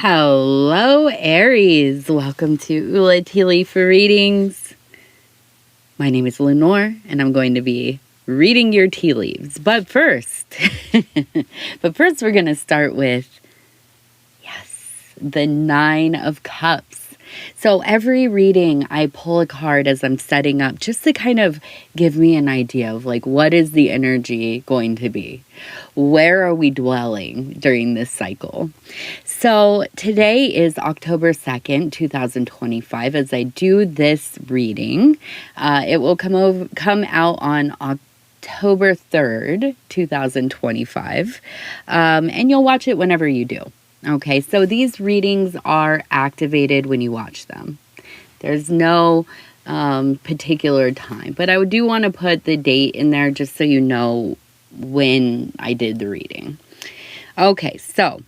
Hello, Aries. Welcome to Ula Tea Leaf Readings. My name is Lenor, and I'm going to be reading your tea leaves. But first, we're going to start with, the Nine of Cups. So every reading, I pull a card as I'm setting up just to kind of give me an idea of what is the energy going to be? Where are we dwelling during this cycle? So today is October 2nd, 2025. As I do this reading, it will come out on October 3rd, 2025. And you'll watch it whenever you do. Okay, so these readings are activated when you watch them. There's no particular time, but I do want to put the date in there just so you know when I did the reading. Okay, so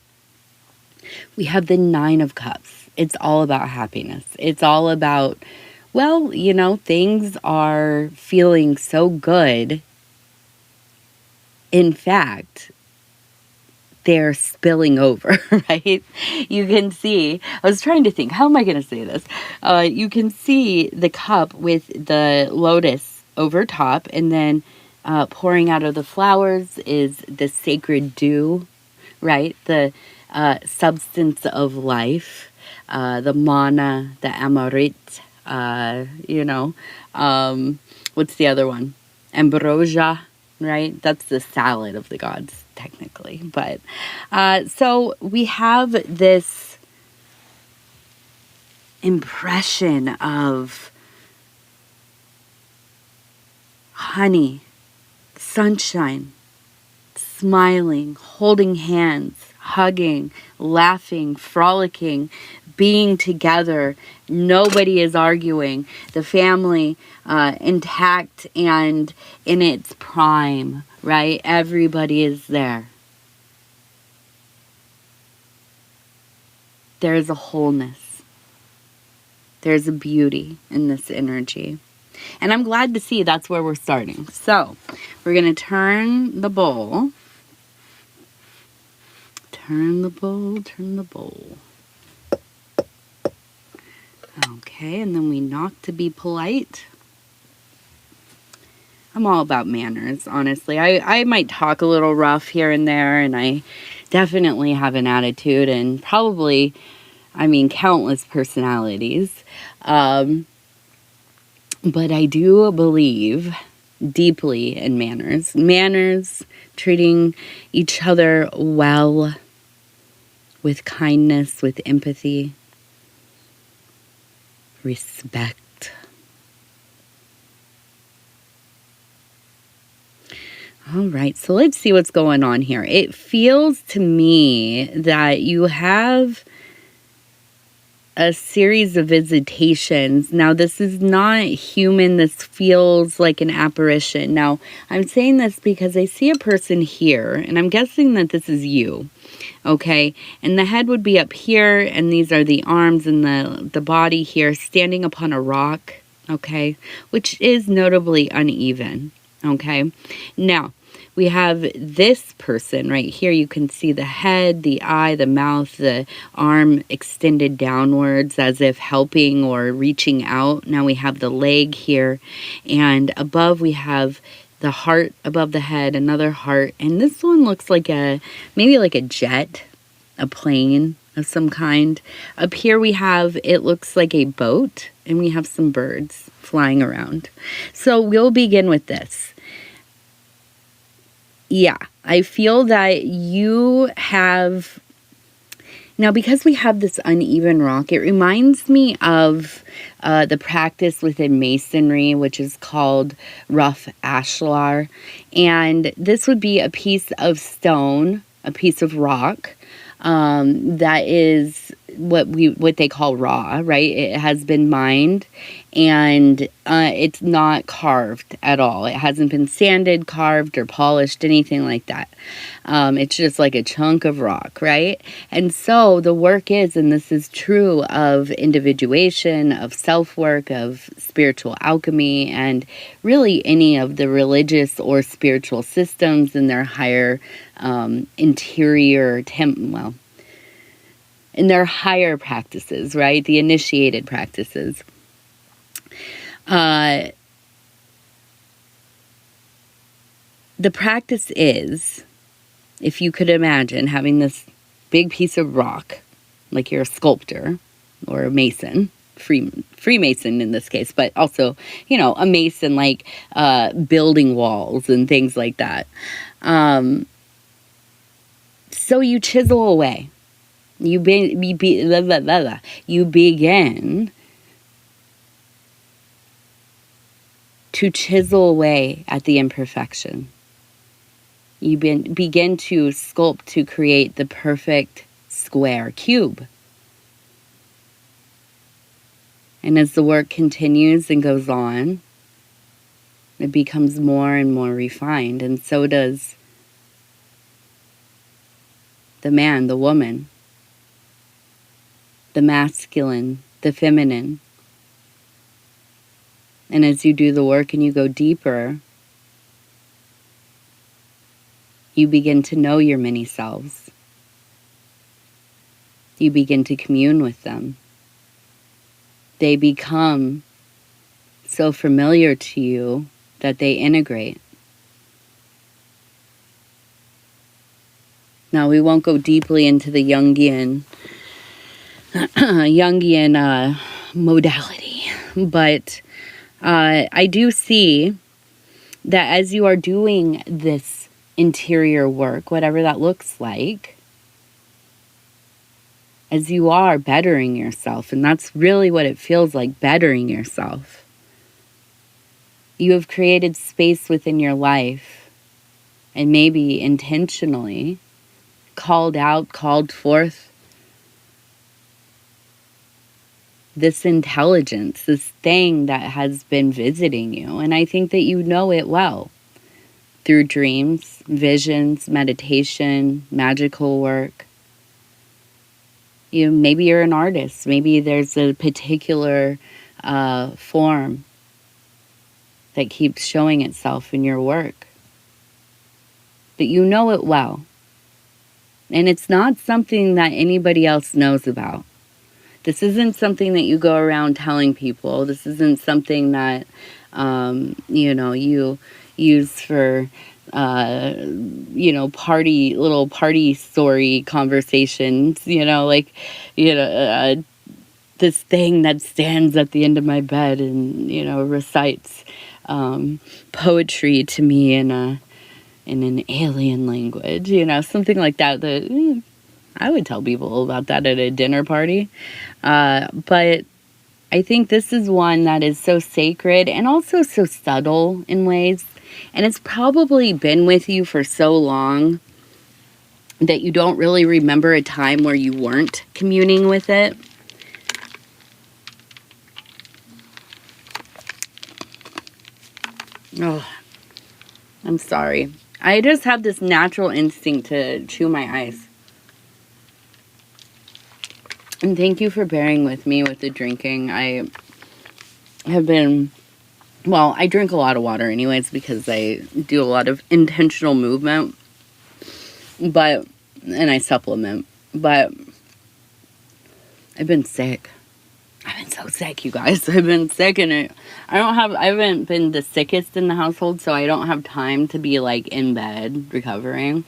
we have the Nine of Cups. It's all about happiness. It's all about, things are feeling so good. In fact, they're spilling over, right? You can see, I was trying to think, how am I going to say this? You can see the cup with the lotus over top, and then pouring out of the flowers is the sacred dew, right? The substance of life, the mana, the amarit, what's the other one? Ambrosia, right? That's the salad of the gods, technically. But so we have this impression of honey, sunshine, smiling, holding hands, hugging, laughing, frolicking, being together. Nobody is arguing. The family intact and in its prime, right? Everybody is there. There's a wholeness. There's a beauty in this energy. And I'm glad to see that's where we're starting. So we're going to turn the bowl. Turn the bowl. Okay, and then we knock to be polite. I'm all about manners, honestly. I might talk a little rough here and there, and I definitely have an attitude and probably, countless personalities. But I do believe deeply in manners. Manners, treating each other well, with kindness, with empathy, respect. All right, so let's see what's going on here. It feels to me that you have a series of visitations. Now, this is not human. This feels like an apparition. Now, I'm saying this because I see a person here, and I'm guessing that this is you. Okay, and the head would be up here, and these are the arms and the body here, standing upon a rock, okay, which is notably uneven, okay. Now, we have this person right here. You can see the head, the eye, the mouth, the arm extended downwards as if helping or reaching out. Now we have the leg here, and above we have the heart above the head, another heart, and this one looks like maybe like a jet, a plane of some kind. Up here we have, it looks like a boat, and we have some birds flying around. So we'll begin with this. Yeah, I feel that you have, now because we have this uneven rock, it reminds me of the practice within Masonry, which is called rough ashlar. And this would be a piece of stone, a piece of rock, that is what they call raw, right? It has been mined, and it's not carved at all. It hasn't been sanded, carved, or polished, anything like that. It's just like a chunk of rock, right? And so the work is, and this is true of individuation, of self-work, of spiritual alchemy, and really any of the religious or spiritual systems in their higher interior in their higher practices, right? The initiated practices. The practice is, if you could imagine having this big piece of rock, like you're a sculptor or a mason, Freemason in this case, but also, a mason, like building walls and things like that. So you chisel away. You begin to chisel away at the imperfection. You begin to sculpt to create the perfect square cube. And as the work continues and goes on, it becomes more and more refined. And so does the man, the woman, the masculine, the feminine. And as you do the work and you go deeper, you begin to know your many selves. You begin to commune with them. They become so familiar to you that they integrate. Now, we won't go deeply into the Jungian modality, but I do see that as you are doing this interior work, whatever that looks like, as you are bettering yourself, and that's really what it feels like, bettering yourself. You have created space within your life, and maybe intentionally called forth this intelligence, this thing that has been visiting you. And I think that you know it well through dreams, visions, meditation, magical work. Maybe you're an artist. Maybe there's a particular form that keeps showing itself in your work. But you know it well. And it's not something that anybody else knows about. This isn't something that you go around telling people. This isn't something that, you use for, little party story conversations, this thing that stands at the end of my bed and, recites poetry to me in an alien language, something like that, I would tell people about that at a dinner party. But I think this is one that is so sacred and also so subtle in ways. And it's probably been with you for so long that you don't really remember a time where you weren't communing with it. Oh, I'm sorry. I just have this natural instinct to chew my ice. And thank you for bearing with me with the drinking. I drink a lot of water anyways because I do a lot of intentional movement. And I supplement. But I've been sick. I've been so sick, you guys. I've been sick and I haven't been the sickest in the household, so I don't have time to be in bed recovering.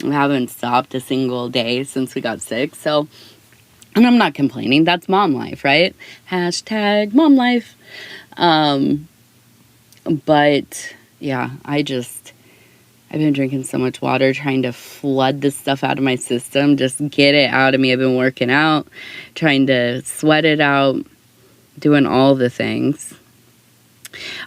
I haven't stopped a single day since we got sick, so, and I'm not complaining. That's mom life, right? # mom life. But yeah, I've been drinking so much water, trying to flood this stuff out of my system, just get it out of me. I've been working out, trying to sweat it out, doing all the things.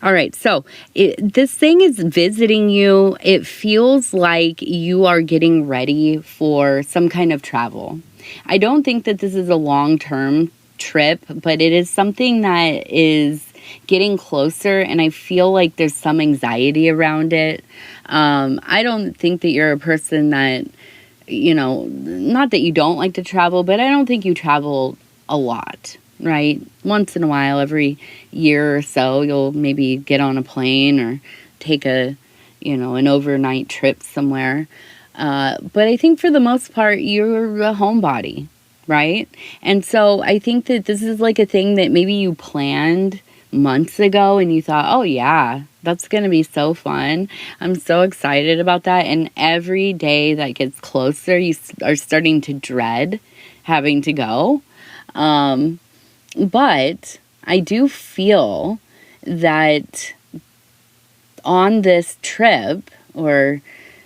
All right, so this thing is visiting you. It feels like you are getting ready for some kind of travel. I don't think that this is a long-term trip, but it is something that is getting closer, and I feel like there's some anxiety around it. I don't think that you're a person that, not that you don't like to travel, but I don't think you travel a lot, right? Once in a while, every year or so, you'll maybe get on a plane or take an overnight trip somewhere. But I think for the most part, you're a homebody. right? And so I think that this is like a thing that maybe you planned months ago and you thought, oh yeah, that's going to be so fun. I'm so excited about that. And every day that gets closer, you are starting to dread having to go. But I do feel that on this trip, or,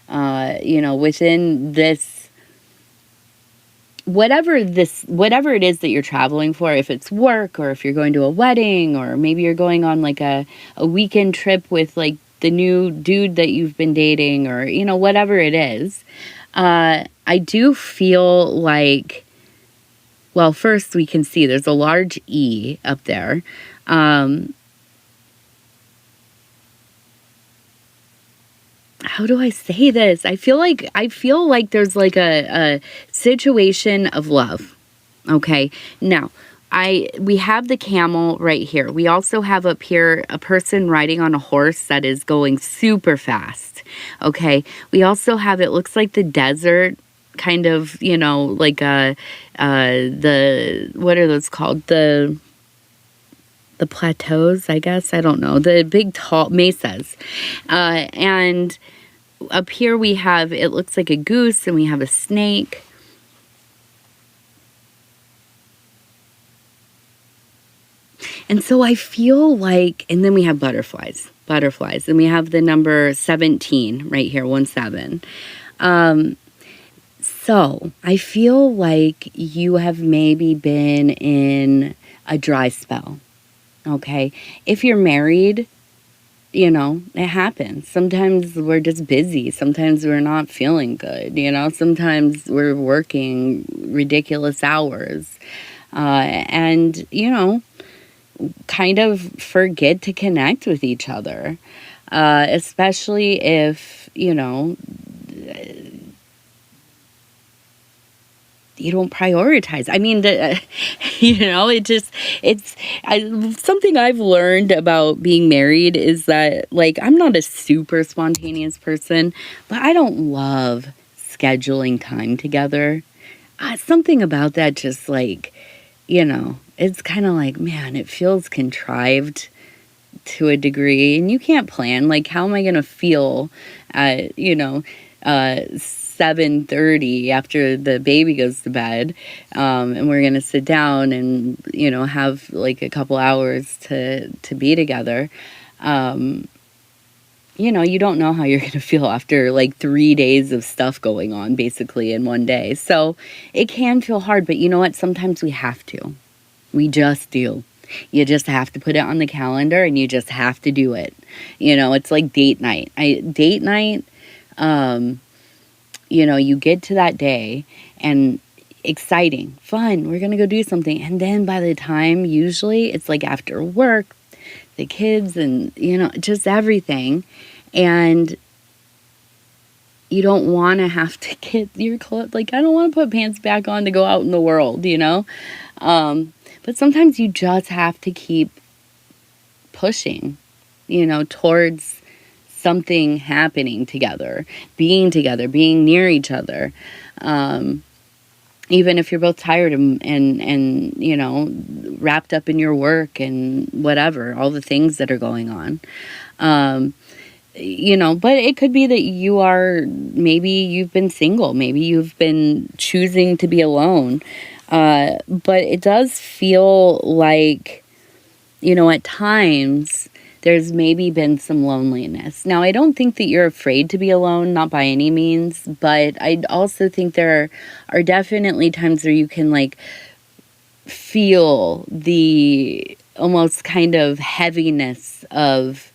within this, whatever it is that you're traveling for, if it's work or if you're going to a wedding, or maybe you're going on like a weekend trip with like the new dude that you've been dating, or, whatever it is, I do feel like, well, first we can see there's a large E up there. How do I say this? I feel like there's like a situation of love. Okay. Now, we have the camel right here. We also have up here a person riding on a horse that is going super fast. Okay. We also have, it looks like the desert, kind of, like what are those called? The plateaus, I guess. I don't know. The big tall mesas. And up here we have, it looks like a goose, and we have a snake. And so I feel like, and then we have butterflies, and we have the number 17 right here, 17. So I feel like you have maybe been in a dry spell. Okay. If you're married, it happens. Sometimes we're just busy. Sometimes we're not feeling good. Sometimes we're working ridiculous hours. And, kind of forget to connect with each other. Especially if, you don't prioritize. I mean, something I've learned about being married is that, like, I'm not a super spontaneous person, but I don't love scheduling time together. Something about that just, like, it's kind of like, man, it feels contrived to a degree, and you can't plan. Like, how am I going to feel at, 7:30 after the baby goes to bed, and we're gonna sit down and have like a couple hours to be together. You don't know how you're gonna feel after like 3 days of stuff going on basically in one day, so it can feel hard. But you know what, sometimes we have to. We just do. You just have to put it on the calendar, and you just have to do it. It's like date night. You get to that day and exciting, fun, we're going to go do something. And then by the time, usually it's like after work, the kids and, just everything. And you don't want to have to get your clothes. Like, I don't want to put pants back on to go out in the world, But sometimes you just have to keep pushing, towards something happening together, being near each other. Even if you're both tired and wrapped up in your work and whatever, all the things that are going on. But it could be that maybe you've been single, maybe you've been choosing to be alone. But it does feel like, at times there's maybe been some loneliness. Now, I don't think that you're afraid to be alone, not by any means, but I also think there are definitely times where you can like feel the almost kind of heaviness of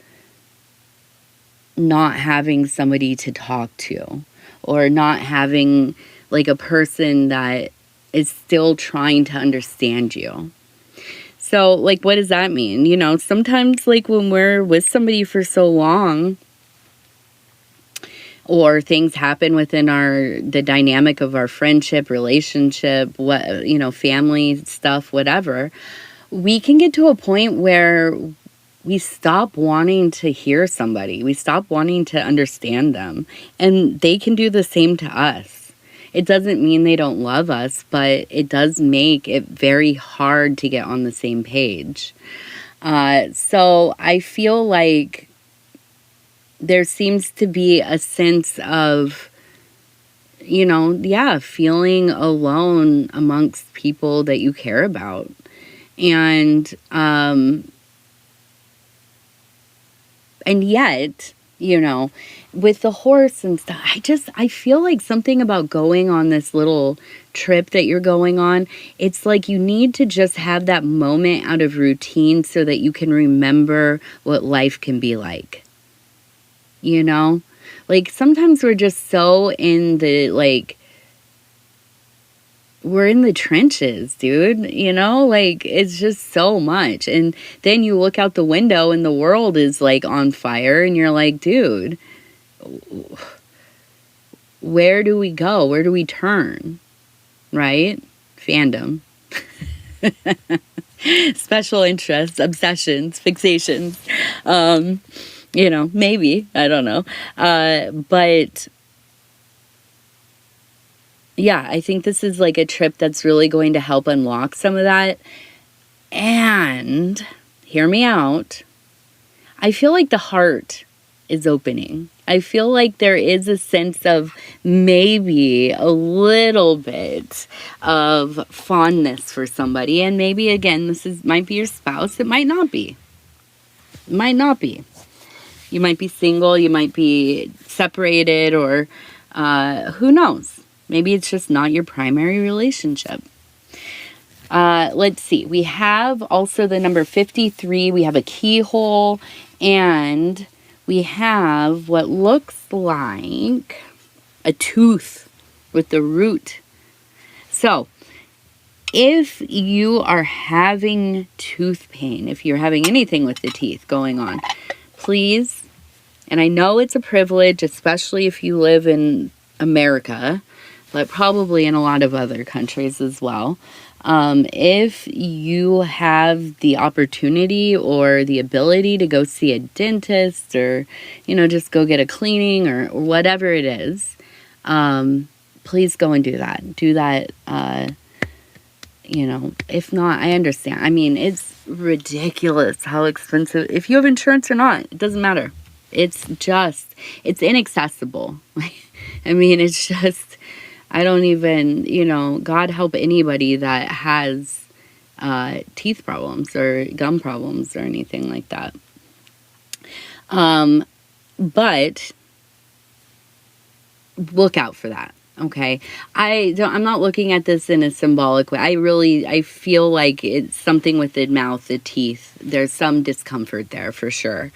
not having somebody to talk to, or not having like a person that is still trying to understand you. So, like, what does that mean? Sometimes, like, when we're with somebody for so long, or things happen within the dynamic of our friendship, relationship, family stuff, whatever, we can get to a point where we stop wanting to hear somebody. We stop wanting to understand them. And they can do the same to us. it doesn't mean they don't love us, but it does make it very hard to get on the same page. So I feel like there seems to be a sense of, you know, yeah, feeling alone amongst people that you care about. And yet, you know, with the horse and stuff, I feel like something about going on this little trip that you're going on, it's like you need to just have that moment out of routine so that you can remember what life can be like. You know? Like, sometimes we're just so in the, like, we're in the trenches, dude, you know, like, it's just so much. And then you look out the window and the world is like on fire and you're like, dude, where do we go? Where do we turn? Right? Fandom. Special interests, obsessions, fixations. You know, maybe, I don't know. But yeah, I think this is like a trip that's really going to help unlock some of that. And hear me out. I feel like the heart is opening. I feel like there is a sense of maybe a little bit of fondness for somebody. And maybe, again, might be your spouse. It might not be. It might not be. You might be single. You might be separated, or who knows? Maybe it's just not your primary relationship. Let's see. We have also the number 53. We have a keyhole, and we have what looks like a tooth with the root. So if you are having tooth pain, if you're having anything with the teeth going on, please, and I know it's a privilege, especially if you live in America, but probably in a lot of other countries as well. If you have the opportunity or the ability to go see a dentist, or, you know, just go get a cleaning or whatever it is, please go and do that. Do that, you know, if not, I understand. I mean, it's ridiculous how expensive, if you have insurance or not, it doesn't matter. It's inaccessible. I mean, it's just, I don't even, you know, God help anybody that has teeth problems or gum problems or anything like that. But look out for that. Okay. I'm not looking at this in a symbolic way. I feel like it's something with the mouth, the teeth. There's some discomfort there for sure.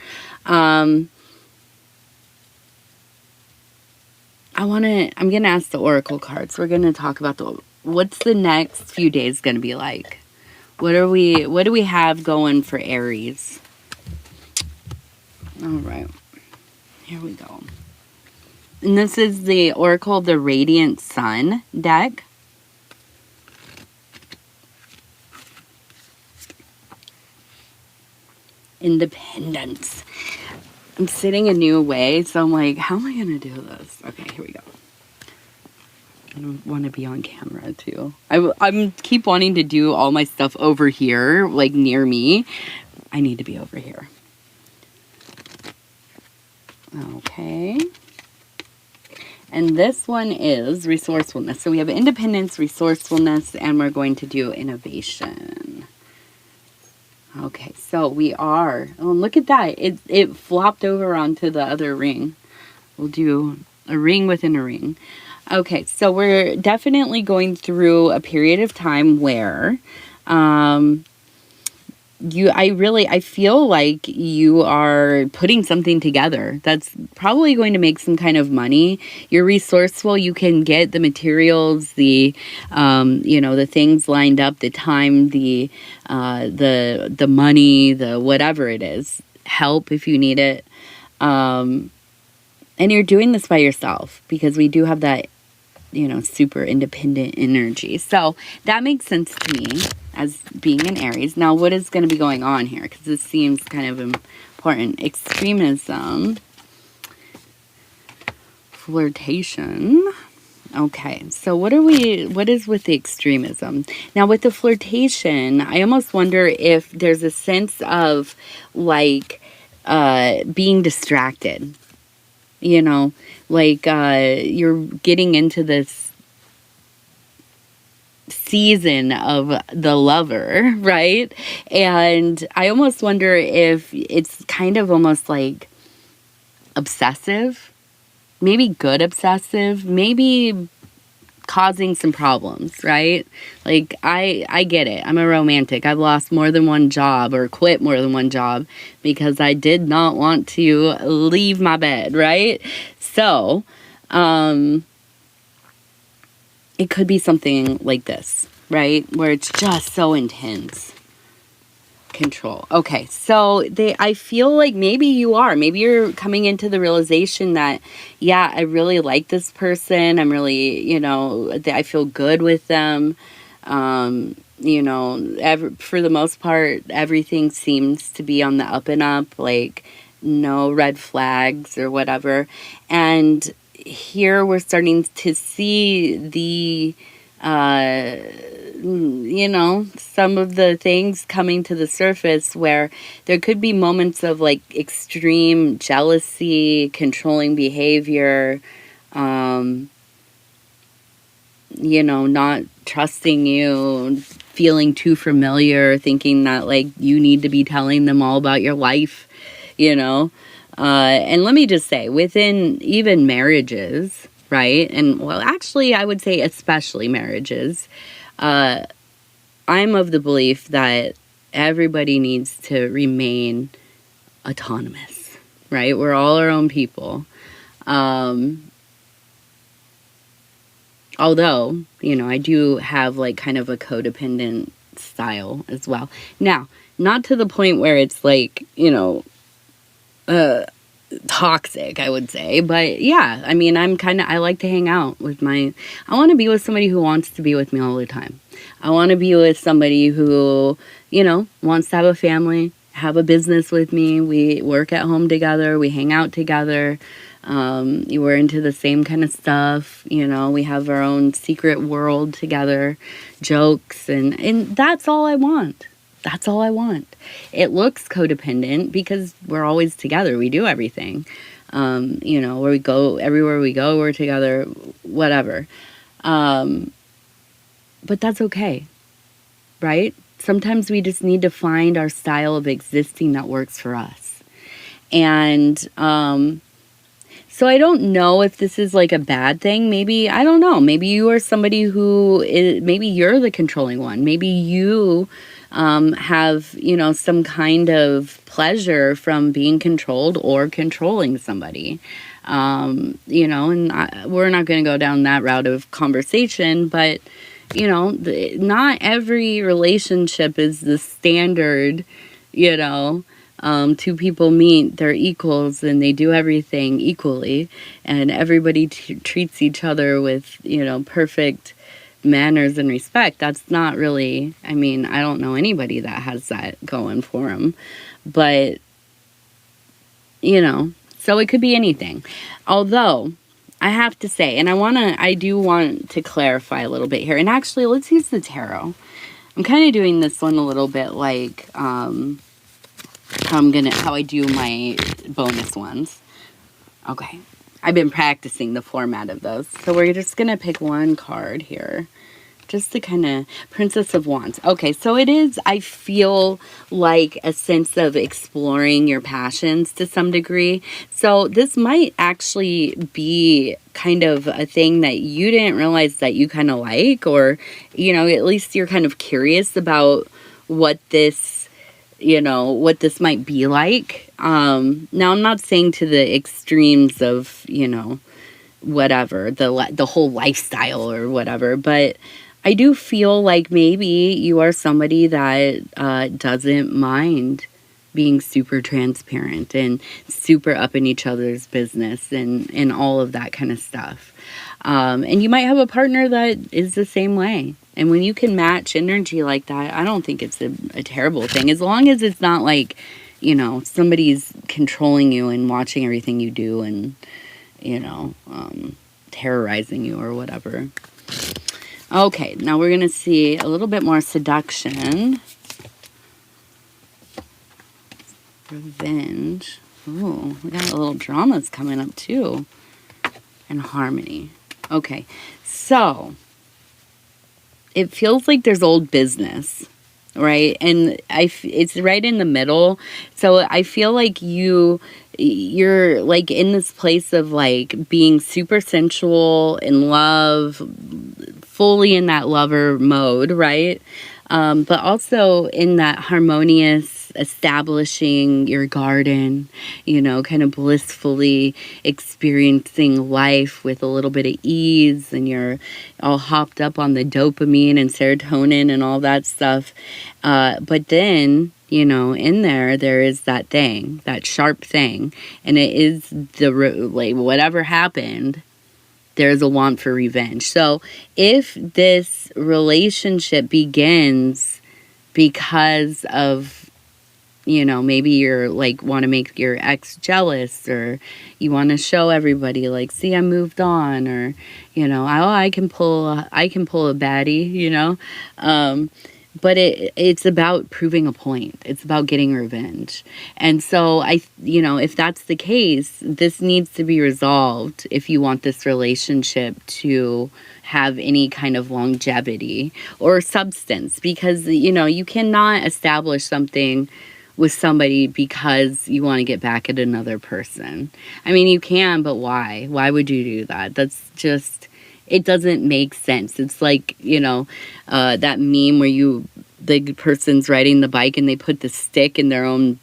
I'm going to ask the oracle cards. We're going to talk about what's the next few days going to be like? What do we have going for Aries? All right. Here we go. And this is the Oracle of the Radiant Sun deck. Independence. I'm sitting a new way, so I'm like, how am I going to do this? Okay, here we go. I don't want to be on camera, too. I'm keep wanting to do all my stuff over here, like near me. I need to be over here. Okay. And this one is resourcefulness. So we have independence, resourcefulness, and we're going to do innovation. Okay, so we are, oh, look at that. It flopped over onto the other ring. We'll do a ring within a ring. Okay, so we're definitely going through a period of time where I feel like you are putting something together that's probably going to make some kind of money. You're resourceful. You can get the materials, the things lined up, the time, the money, the whatever it is, help if you need it. And you're doing this by yourself because we do have that, super independent energy. So that makes sense to me as being an Aries. Now, what is going to be going on here? Because this seems kind of important. Extremism. Flirtation. Okay, so what is with the extremism? Now with the flirtation, I almost wonder if there's a sense of like being distracted, you know, like you're getting into this season of the lover, right? And I almost wonder if it's kind of almost like obsessive, maybe good obsessive, maybe causing some problems, right? Like I get it. I'm a romantic. I've lost more than one job or quit more than one job because I did not want to leave my bed, right? So, it could be something like this, right? Where it's just so intense. Control. Okay, so I feel like maybe you're coming into the realization that, yeah, I really like this person. I'm really, I feel good with them. For the most part, everything seems to be on the up and up, like no red flags or whatever. And here we're starting to see the some of the things coming to the surface where there could be moments of like extreme jealousy, controlling behavior, not trusting you, feeling too familiar, thinking that like you need to be telling them all about your life, and let me just say, within even marriages, right? And well, actually, I would say especially marriages, I'm of the belief that everybody needs to remain autonomous, right? We're all our own people. Although, I do have like kind of a codependent style as well. Now, not to the point where it's like, toxic, I would say, but yeah, I mean, I like to hang out with I want to be with somebody who wants to be with me all the time. I want to be with somebody who, wants to have a family, have a business with me. We work at home together. We hang out together. We're into the same kind of stuff. We have our own secret world together, jokes, and that's all I want. That's all I want. It looks codependent because we're always together. We do everything. Where we go, everywhere we go, we're together, whatever. But that's okay, right? Sometimes we just need to find our style of existing that works for us. And so I don't know if this is like a bad thing. Maybe, I don't know. Maybe you are somebody maybe you're the controlling one. Maybe you have, some kind of pleasure from being controlled or controlling somebody. And we're not going to go down that route of conversation, but, not every relationship is the standard, two people meet, they're equals and they do everything equally and everybody treats each other with, perfect manners and respect. That's not really, I don't know anybody that has that going for them, but so it could be anything. Although I have to say, and I do want to clarify a little bit here, and actually let's use the tarot. I'm kind of doing this one a little bit like how I do my bonus ones. Okay, I've been practicing the format of those, so we're just gonna pick one card here, just to kind of Princess of Wands. Okay, so it is, I feel like a sense of exploring your passions to some degree. So this might actually be kind of a thing that you didn't realize that you kind of like, or, at least you're kind of curious about what this might be like. Now I'm not saying to the extremes of, whatever, the whole lifestyle or whatever, but I do feel like maybe you are somebody that doesn't mind being super transparent and super up in each other's business and all of that kind of stuff. And you might have a partner that is the same way. And when you can match energy like that, I don't think it's a terrible thing. As long as it's not like, somebody's controlling you and watching everything you do and, terrorizing you or whatever. Okay, now we're going to see a little bit more seduction. Revenge. Ooh, we got a little dramas coming up too. And harmony. Okay, so it feels like there's old business, right? And it's right in the middle. So I feel like you're like in this place of like being super sensual, in love, fully in that lover mode, right? But also in that harmonious establishing your garden, you know, kind of blissfully experiencing life with a little bit of ease, and you're all hopped up on the dopamine and serotonin and all that stuff. But then, you know, in there is that thing, that sharp thing, and it is like whatever happened, there's a want for revenge. So if this relationship begins because of, you know, maybe you're like want to make your ex jealous, or you want to show everybody like, see, I moved on, or, you know, I can pull a baddie, you know. But it's about proving a point. It's about getting revenge. And so you know, if that's the case, this needs to be resolved if you want this relationship to have any kind of longevity or substance, because, you know, you cannot establish something with somebody because you want to get back at another person. I mean, you can, but why? Why would you do that? That's just, it doesn't make sense. It's like, you know, that meme where the person's riding the bike and they put the stick in their own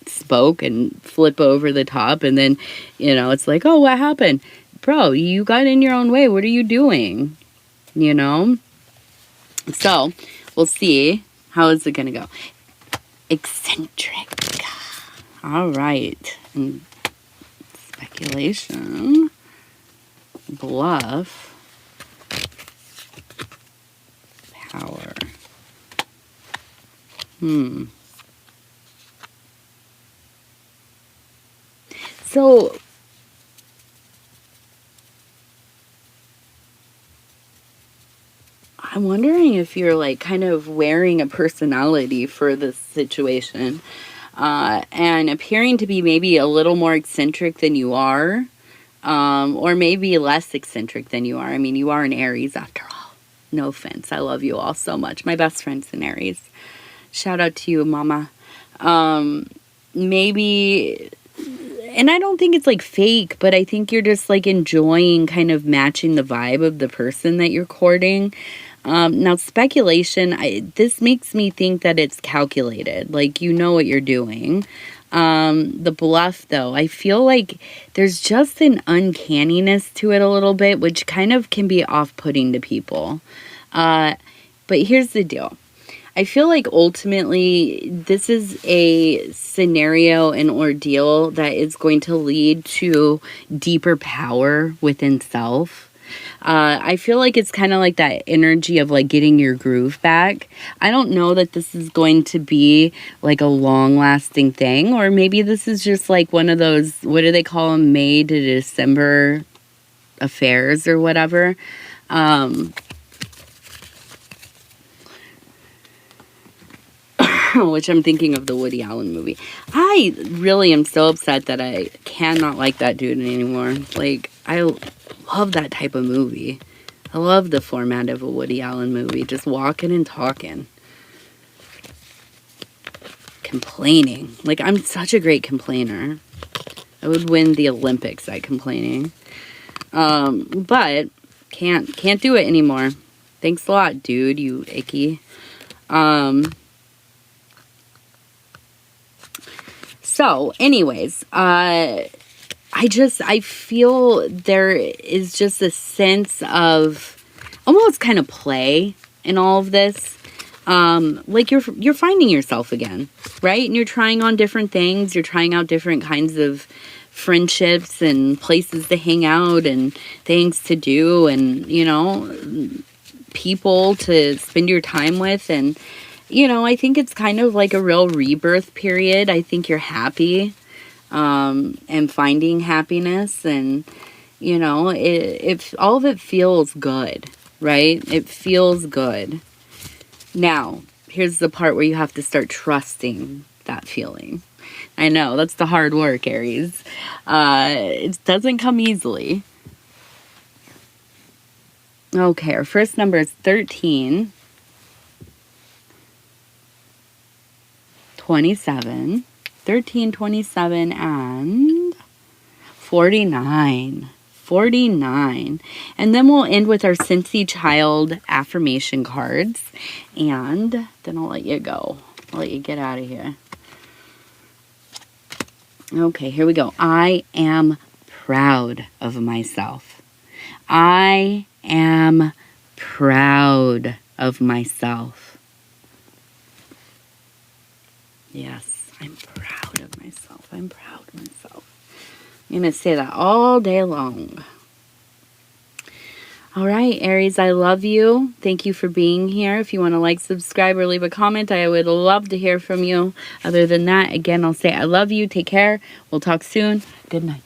spoke and flip over the top, and then, you know, it's like, oh, what happened? Bro, you got in your own way. What are you doing? You know? So, we'll see. How is it going to go? Eccentric. All right. And speculation. Bluff. Power. So I'm wondering if you're like kind of wearing a personality for this situation, and appearing to be maybe a little more eccentric than you are, or maybe less eccentric than you are. I mean, you are an Aries after all. No offense. I love you all so much. My best friend's an Aries. Shout out to you, mama. Maybe, and I don't think it's like fake, but I think you're just like enjoying kind of matching the vibe of the person that you're courting. Now, speculation, this makes me think that it's calculated. Like, you know what you're doing. The bluff, though, I feel like there's just an uncanniness to it a little bit, which kind of can be off-putting to people. But here's the deal. I feel like ultimately this is a scenario, an ordeal that is going to lead to deeper power within self. I feel like it's kind of like that energy of like getting your groove back. I don't know that this is going to be like a long lasting thing, or maybe this is just like one of those, what do they call them, May to December affairs or whatever. Which I'm thinking of the Woody Allen movie. I really am so upset that I cannot like that dude anymore. Like, I love that type of movie. I love the format of a Woody Allen movie. Just walking and talking. Complaining. Like, I'm such a great complainer. I would win the Olympics at complaining. But can't do it anymore. Thanks a lot, dude, you icky. So, anyways, I feel there is just a sense of almost kind of play in all of this. Like you're finding yourself again, right? And you're trying on different things. You're trying out different kinds of friendships and places to hang out and things to do and, you know, people to spend your time with. And, you know, I think it's kind of like a real rebirth period. I think you're happy, and finding happiness. And, You know, it all of it feels good, right? It feels good. Now, here's the part where you have to start trusting that feeling. I know, that's the hard work, Aries. It doesn't come easily. Okay, our first number is 13, 27, 13, 27, and 49. 49. And then we'll end with our Cincy Child affirmation cards. And then I'll let you go. I'll let you get out of here. Okay, here we go. I am proud of myself. I am proud of myself. Yes, I'm proud of myself. I'm proud of myself. I'm going to say that all day long. All right, Aries, I love you. Thank you for being here. If you want to like, subscribe, or leave a comment, I would love to hear from you. Other than that, again, I'll say I love you. Take care. We'll talk soon. Good night.